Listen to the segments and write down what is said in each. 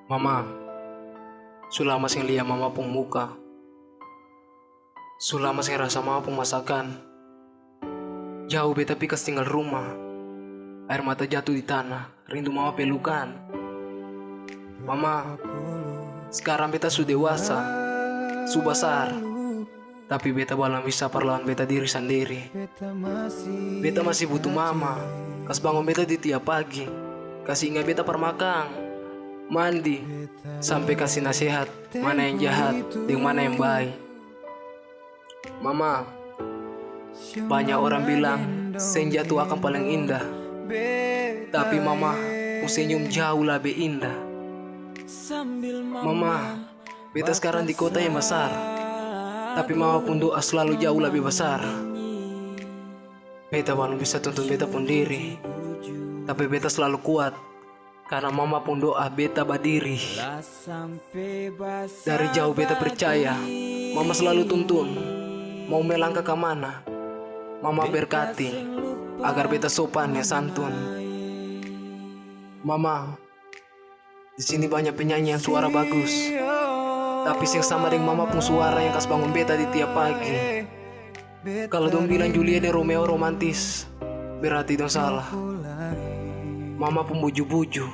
Mama, sulama sing lihat mama pung muka. Sulama sing rasa mama pung masakan. Jauh beta pikas tinggal rumah. Air mata jatuh di tanah, rindu mama pelukan. Mama, sekarang beta sudah dewasa, su besar. Tapi beta belum bisa perlawan beta diri sendiri. Beta masih butuh mama. Kas bangun beta di tiap pagi. Kasih ingat beta permakang, mandi, sampai kasih nasihat mana yang jahat dan mana yang baik. Mama, banyak orang bilang senja itu akan paling indah. Tapi mama, senyum jauh lebih indah. Mama, beta sekarang di kota yang besar. Tapi mama pun doa selalu jauh lebih besar. Beta belum bisa tuntut beta pun diri. Tapi beta selalu kuat. Karena mama pun doa beta berdiri. Dari jauh beta percaya mama selalu tuntun. Mau melangkah ke mana, mama berkati agar beta sopan ya santun. Mama, di sini banyak penyanyi yang suara bagus. Tapi sing sama dengan mama pun suara yang kas bangun beta di tiap pagi. Kalau dong bilang Julia dan Romeo romantis, berarti dong salah. Mama pun buju-buju,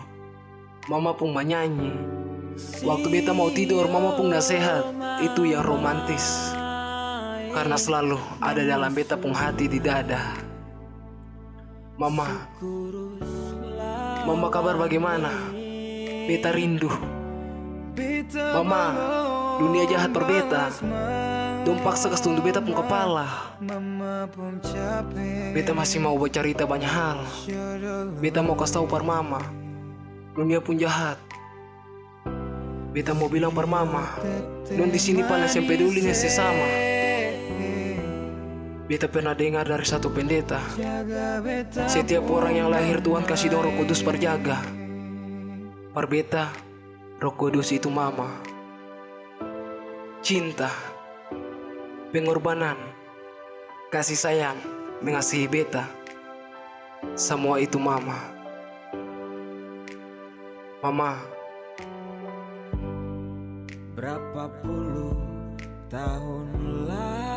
mama pun menyanyi. Waktu beta mau tidur, mama pun nasihat, itu yang romantis. Karena selalu ada dalam beta pun hati di dada. Mama, mama kabar bagaimana? Beta rindu. Mama, dunia jahat per beta. Dong paksa kas tunduk beta pun kepala. Beta masih mau bercerita banyak hal. Beta mau kasih tahu par mama, dunia pun jahat. Beta mau bilang par mama, don di sini paling yang peduli nih sesama. Beta pernah dengar dari satu pendeta, setiap orang yang lahir Tuhan kasih dong Roh Kudus berjaga. Par beta, Roh Kudus itu mama. Cinta, pengorbanan, kasih sayang, mengasihi beta. Semua itu mama. Mama, berapa puluh tahun lalu